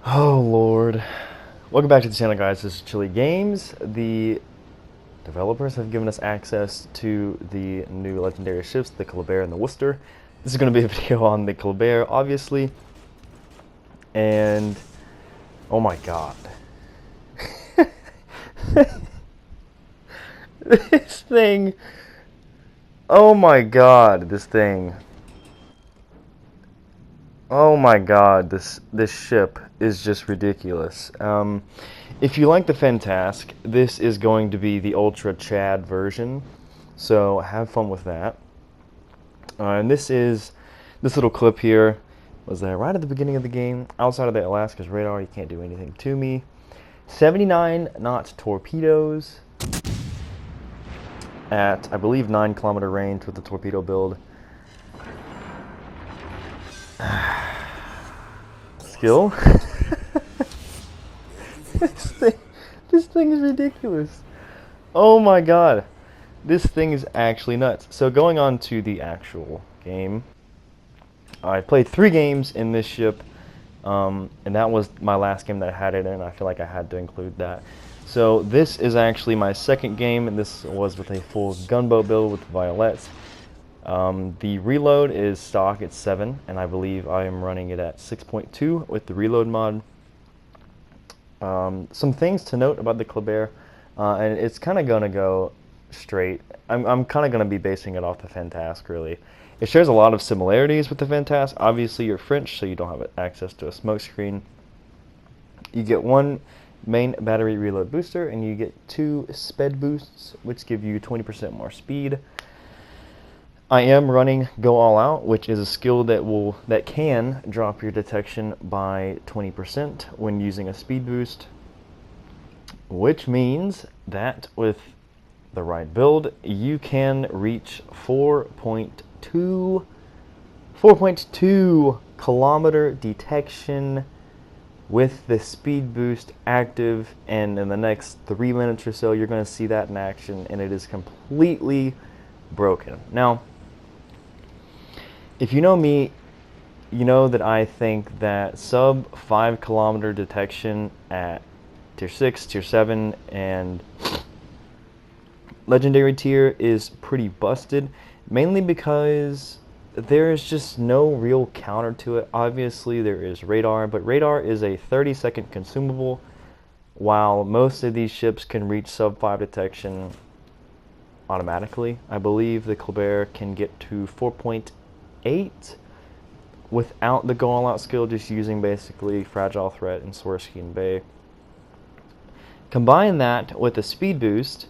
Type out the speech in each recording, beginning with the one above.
Oh Lord. Welcome back to the channel, guys. This is Chili Games. The developers have given us access to the new legendary ships, the Kleber and the Worcester. This is going to be a video on the Kleber, obviously. And oh my god. This thing. Oh my god, this thing. Oh my god, this ship is just ridiculous. If you like the Fantasque, this is going to be the Ultra Chad version, so have fun with that. And this little clip here was right at the beginning of the game. Outside of the Alaska's radar, you can't do anything to me. 79 knot torpedoes at, I believe, 9-kilometer range with the torpedo build. Skill. this thing is ridiculous. Oh my god, this thing is actually nuts. So going on to the actual game, I played 3 games in this ship, and that was my last game that I had it in. I feel like I had to include that. So this is actually my second game, and this was with a full gunboat build with violets. The reload is stock at 7, and I believe I am running it at 6.2 with the reload mod. Some things to note about the Kleber, and it's kind of going to go straight. I'm kind of going to be basing it off the Fantasque, really. It shares a lot of similarities with the Fantasque. Obviously, you're French, so you don't have access to a smoke screen. You get 1 main battery reload booster, and you get 2 sped boosts, which give you 20% more speed. I am running Go All Out, which is a skill that can drop your detection by 20% when using a speed boost, which means that with the right build, you can reach 4.2 kilometer detection with the speed boost active, and in the next 3 minutes or so, you're going to see that in action, and it is completely broken. Now, if you know me, you know that I think that sub 5 kilometer detection at tier 6, tier 7, and legendary tier is pretty busted, mainly because there's just no real counter to it. Obviously there is radar, but radar is a 30-second consumable, while most of these ships can reach sub 5 detection automatically. I believe the Kleber can get to 4.8 without the Go All Out skill, just using basically Fragile Threat and Swirsky and Bay. Combine that with a speed boost,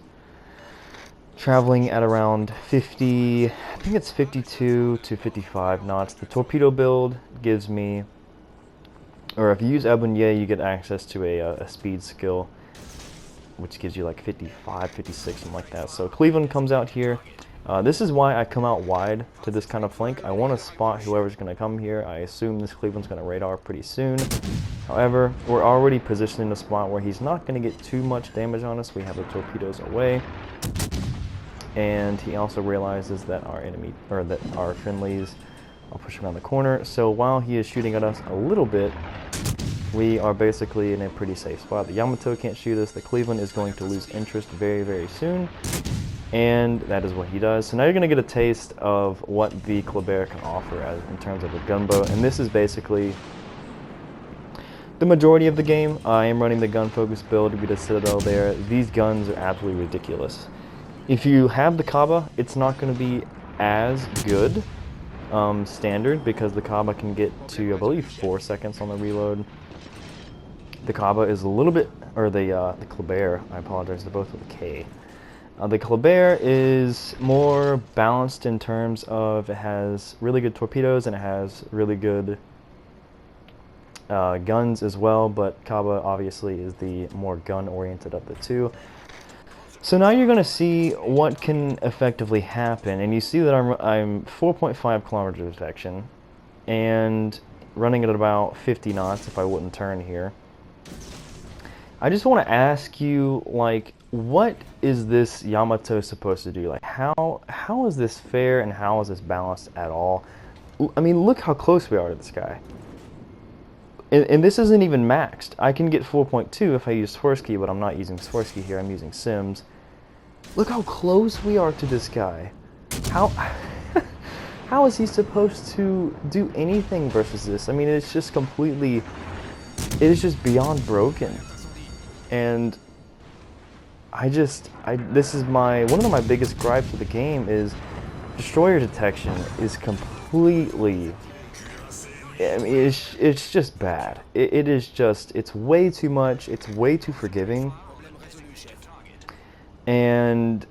traveling at around 50, I think it's 52 to 55 knots. The torpedo build gives me, or if you use Ebonier, you get access to a speed skill, which gives you like 55, 56, something like that. So Cleveland comes out here. This is why I come out wide to this kind of flank. I want to spot whoever's going to come here. I assume this Cleveland's going to radar pretty soon. However, we're already positioned in a spot where he's not going to get too much damage on us. We have the torpedoes away. And he also realizes that our friendlies are pushing around the corner. So while he is shooting at us a little bit, we are basically in a pretty safe spot. The Yamato can't shoot us. The Cleveland is going to lose interest very, very soon. And that is what he does. So now you're going to get a taste of what the Kleber can offer in terms of a gunboat. And this is basically the majority of the game. I am running the gun focus build with a Citadel there. These guns are absolutely ridiculous. If you have the Kaba, it's not going to be as good standard, because the Kaba can get to, I believe, 4 seconds on the reload. The Kaba is a little bit, or the Kleber, I apologize, they're both with a K. The Kleber is more balanced in terms of it has really good torpedoes and it has really good guns as well, but Kaba obviously is the more gun-oriented of the two. So now you're going to see what can effectively happen, and you see that I'm 4.5 kilometer detection and running at about 50 knots if I wouldn't turn here. I just want to ask you, like, what is this Yamato supposed to do? Like, how is this fair and how is this balanced at all? I mean, look how close we are to this guy. and this isn't even maxed. I can get 4.2 if I use Swirsky, but I'm not using Swirsky here. I'm using Sims. Look how close we are to this guy. How how is he supposed to do anything versus this? I mean, it's just completely, it is just beyond broken. And this is one of my biggest gripes with the game is destroyer detection is completely, I mean, it's just bad. It is just, it's way too much, it's way too forgiving. And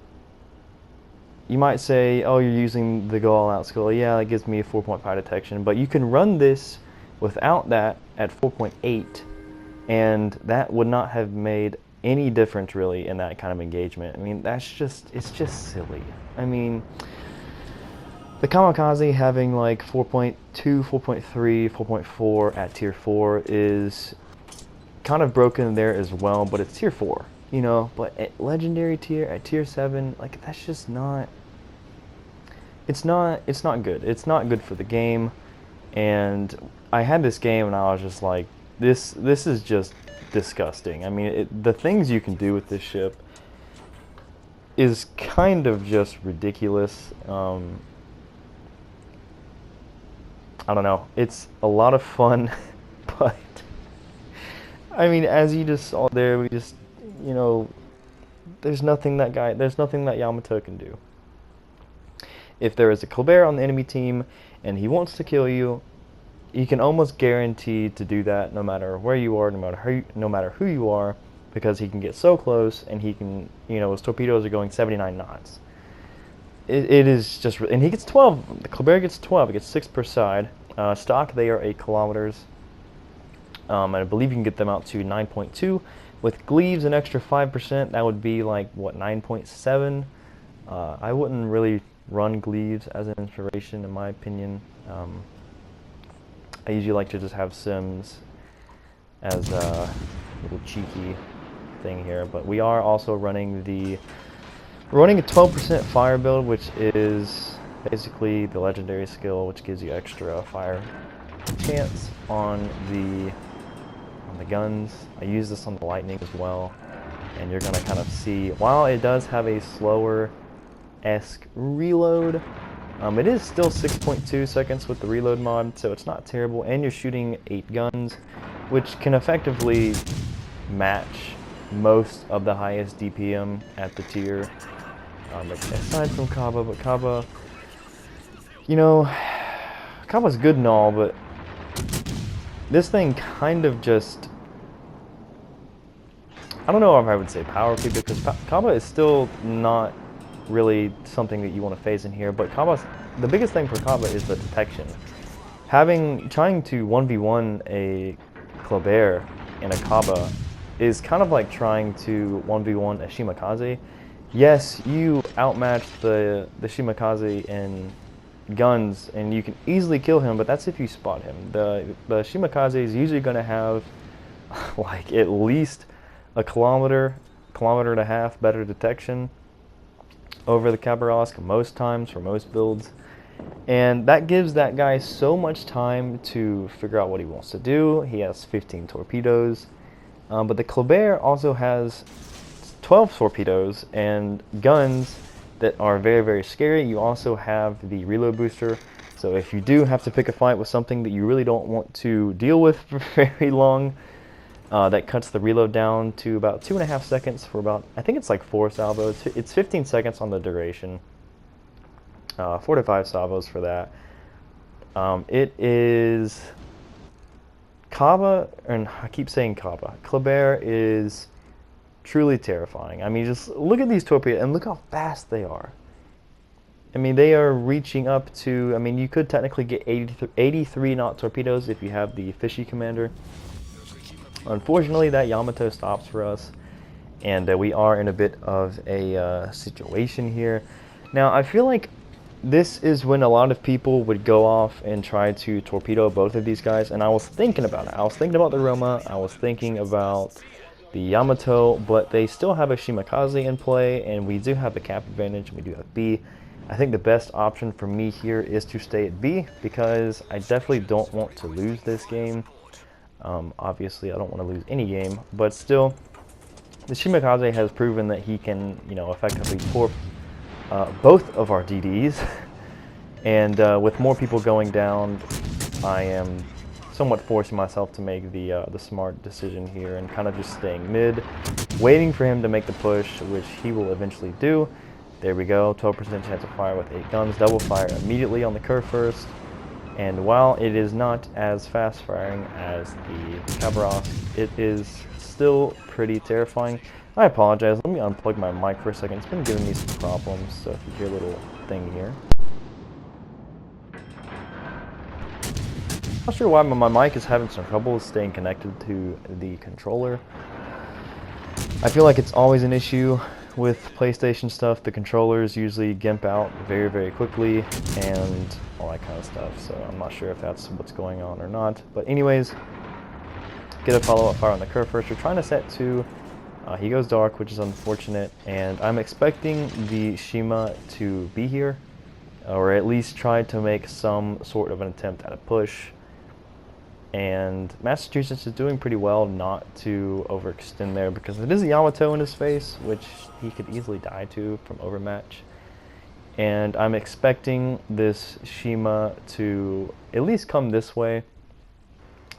you might say, oh, you're using the go all out skill. Yeah, that gives me a 4.5 detection, but you can run this without that at 4.8, and that would not have made any difference really in that kind of engagement. I mean, it's just silly. I mean, the Kamikaze having like 4.2, 4.3, 4.4 at tier 4 is kind of broken there as well, but it's tier 4, you know. But at legendary tier, at tier 7, like, that's just not, it's not good. It's not good for the game. And I had this game and I was just like, this is just disgusting. I mean, the things you can do with this ship is kind of just ridiculous. I don't know. It's a lot of fun, but I mean, as you just saw there, we just, you know, there's nothing that Yamato can do. If there is a Kleber on the enemy team and he wants to kill you, you can almost guarantee to do that no matter where you are, no matter who you are, because he can get so close and he can, you know, his torpedoes are going 79 knots. It is just, and he gets 12. The Kleber gets 12. It gets 6 per side. Stock, they are 8 kilometers. And I believe you can get them out to 9.2. With Gleaves, an extra 5%, that would be like, what, 9.7? I wouldn't really run Gleaves as an inspiration, in my opinion. I usually like to just have Sims as a little cheeky thing here. But we are also running we're running a 12% fire build, which is basically the legendary skill, which gives you extra fire chance on the guns. I use this on the lightning as well, and you're gonna kind of see, while it does have a slower-esque reload, it is still 6.2 seconds with the reload mod, so it's not terrible, and you're shooting 8 guns, which can effectively match most of the highest DPM at the tier. Aside from Kaba, but Kaba, you know, Kaba's good and all, but this thing kind of just, I don't know if I would say power creep, because Kaba is still not really something that you want to face in here, but the biggest thing for Kaba is the detection. Trying to 1v1 a Kleber and a Kaba is kind of like trying to 1v1 a Shimakaze. Yes, you outmatch the Shimakaze in guns, and you can easily kill him, but that's if you spot him. The Shimakaze is usually going to have like at least a kilometer and a half better detection over the Cabarrasque most times for most builds, and that gives that guy so much time to figure out what he wants to do. He has 15 torpedoes, but the Kleber also has 12 torpedoes and guns that are very, very scary. You also have the reload booster, so if you do have to pick a fight with something that you really don't want to deal with for very long, that cuts the reload down to about 2.5 seconds for about, I think it's like 4 salvos. It's 15 seconds on the duration. 4 to 5 salvos for that. It is Kaba, and I keep saying Kaba. Kleber is truly terrifying. I mean, just look at these torpedoes and look how fast they are. I mean, they are reaching up to, I mean, you could technically get 83 knot torpedoes if you have the fishy commander. Unfortunately, that Yamato stops for us, and we are in a bit of a situation here. Now, I feel like this is when a lot of people would go off and try to torpedo both of these guys, and I was thinking about it. I was thinking about the Roma, I was thinking about the Yamato, but they still have a Shimakaze in play, and we do have the cap advantage, and we do have B. I think the best option for me here is to stay at B, because I definitely don't want to lose this game. Obviously, I don't want to lose any game, but still, the Shimakaze has proven that he can, effectively torp both of our DDs. And with more people going down, I am somewhat forcing myself to make the smart decision here and kind of just staying mid, waiting for him to make the push, which he will eventually do. There we go, 12% chance of fire with 8 guns, double fire immediately on the curve first. And while it is not as fast firing as the Kleber, it is still pretty terrifying. I apologize, let me unplug my mic for a second. It's been giving me some problems, so if you hear a little thing here. Not sure why my mic is having some trouble staying connected to the controller. I feel like it's always an issue with PlayStation stuff. The controllers usually gimp out very, very quickly and all that kind of stuff. So I'm not sure if that's what's going on or not. But anyways, get a follow-up fire on the curve first. We're trying to set 2. He goes dark, which is unfortunate. And I'm expecting the Shima to be here, or at least try to make some sort of an attempt at a push. And Massachusetts is doing pretty well not to overextend there because it is a Yamato in his face, which he could easily die to from overmatch. And I'm expecting this Shima to at least come this way,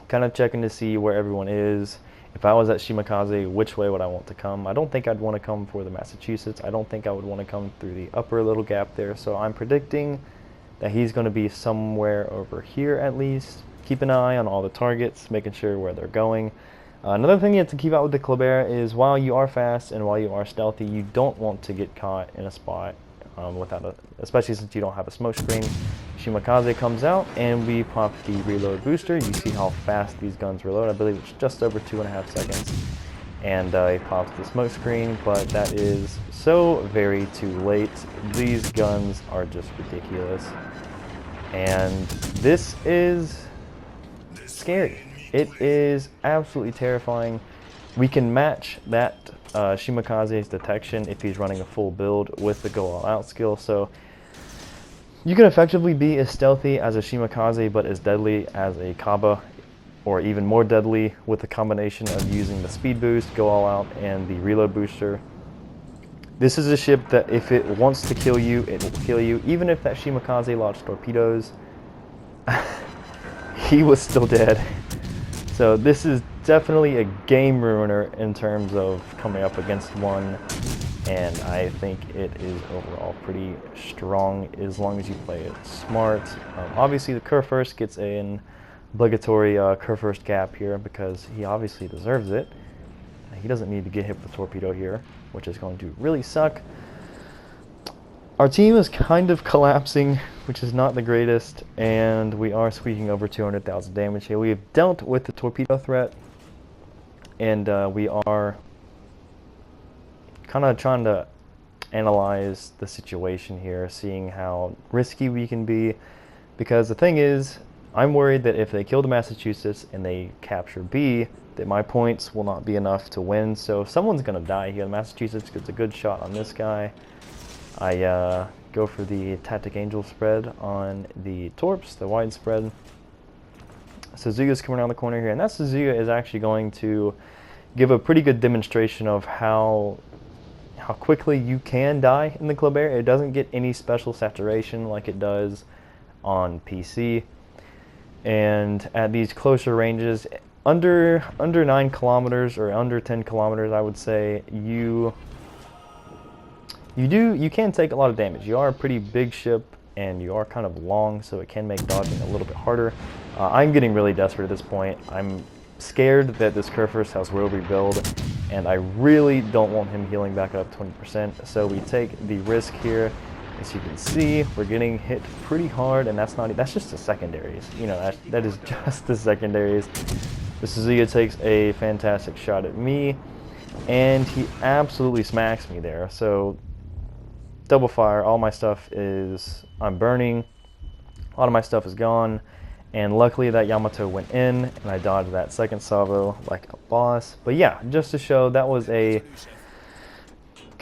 kind of checking to see where everyone is. If I was at Shimakaze, which way would I want to come? I don't think I'd want to come for the Massachusetts. I don't think I would want to come through the upper little gap there. So I'm predicting that he's going to be somewhere over here at least. Keep an eye on all the targets, making sure where they're going. Another thing you have to keep out with the Kleber is while you are fast and while you are stealthy, you don't want to get caught in a spot especially since you don't have a smoke screen. Shimakaze comes out and we pop the reload booster. You see how fast these guns reload. I believe it's just over 2.5 seconds. And he pops the smoke screen, but that is so very too late. These guns are just ridiculous. And this is scary. It is absolutely terrifying. We can match that Shimakaze's detection if he's running a full build with the go all out skill. So you can effectively be as stealthy as a Shimakaze but as deadly as a Kaba, or even more deadly with the combination of using the speed boost, go all out, and the reload booster. This is a ship that if it wants to kill you, it will kill you. Even if that Shimakaze launched torpedoes, he was still dead. So this is definitely a game ruiner in terms of coming up against one, and I think it is overall pretty strong as long as you play it smart. Obviously the curve first gets an obligatory curve first gap here because he obviously deserves it. He doesn't need to get hit with a torpedo here, which is going to really suck. Our team is kind of collapsing, which is not the greatest, and we are squeaking over 200,000 damage here. We have dealt with the torpedo threat, and we are kind of trying to analyze the situation here, seeing how risky we can be, because the thing is, I'm worried that if they kill the Massachusetts and they capture B, that my points will not be enough to win. So if someone's going to die here, the Massachusetts gets a good shot on this guy. I go for the Tactic Angel spread on the Torps, the wide spread. Suzuka's coming around the corner here, and that Suzuka is actually going to give a pretty good demonstration of how quickly you can die in the Kleber. It doesn't get any special saturation like it does on PC. And at these closer ranges, under 9 kilometers or under 10 kilometers, I would say, you can take a lot of damage. You are a pretty big ship and you are kind of long, so it can make dodging a little bit harder. I'm getting really desperate at this point. I'm scared that this curve first has world rebuild, and I really don't want him healing back up 20%. So we take the risk here. As you can see, we're getting hit pretty hard, and that's just the secondaries. You know, that is just the secondaries. The Suzuka takes a fantastic shot at me, and he absolutely smacks me there. So double fire, all my stuff is, I'm burning, a lot of my stuff is gone, and luckily that Yamato went in, and I dodged that second salvo like a boss. But yeah, just to show, that was a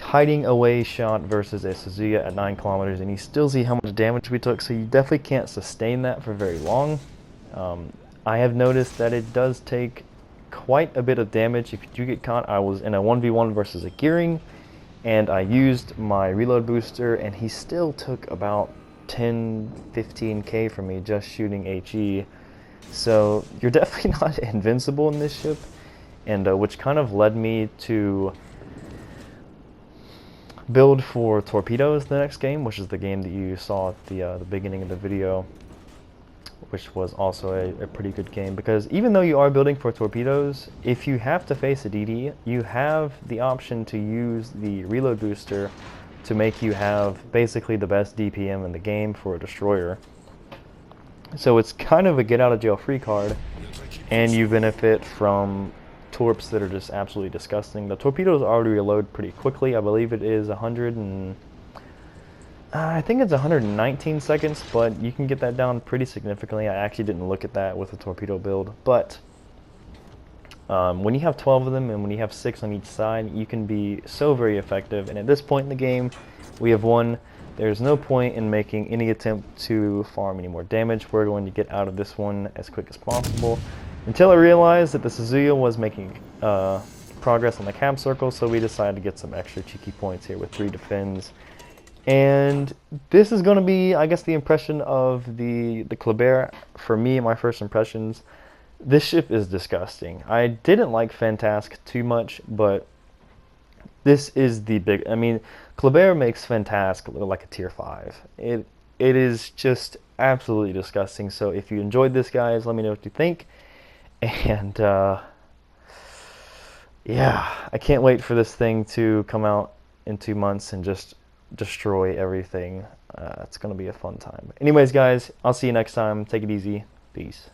hiding away shot versus a Suzuka at 9 kilometers, and you still see how much damage we took, so you definitely can't sustain that for very long. I have noticed that it does take quite a bit of damage if you do get caught. I was in a 1v1 versus a gearing, and I used my reload booster, and he still took about 10-15k from me just shooting HE. So you're definitely not invincible in this ship, and which kind of led me to build for torpedoes the next game, which is the game that you saw at the beginning of the video, which was also a pretty good game. Because even though you are building for torpedoes, if you have to face a DD, you have the option to use the reload booster to make you have basically the best DPM in the game for a destroyer. So it's kind of a get out of jail free card, and you benefit from torps that are just absolutely disgusting. The torpedoes already reload pretty quickly. I believe it is 100 and I think it's 119 seconds, but you can get that down pretty significantly. I actually didn't look at that with the torpedo build, but when you have 12 of them and when you have 6 on each side, you can be so very effective. And at this point in the game, we have won. There's no point in making any attempt to farm any more damage. We're going to get out of this one as quick as possible. Until I realized that the Suzuya was making progress on the cap circle, so we decided to get some extra cheeky points here with 3 defends. And this is going to be, I guess, the impression of the Kleber. For me, my first impressions, this ship is disgusting. I didn't like Fantask too much, but this is the big... I mean, Kleber makes Fantask look like a tier 5. It is just absolutely disgusting. So if you enjoyed this, guys, let me know what you think. And, yeah, I can't wait for this thing to come out in 2 months and just destroy everything. It's going to be a fun time. Anyways, guys, I'll see you next time. Take it easy. Peace.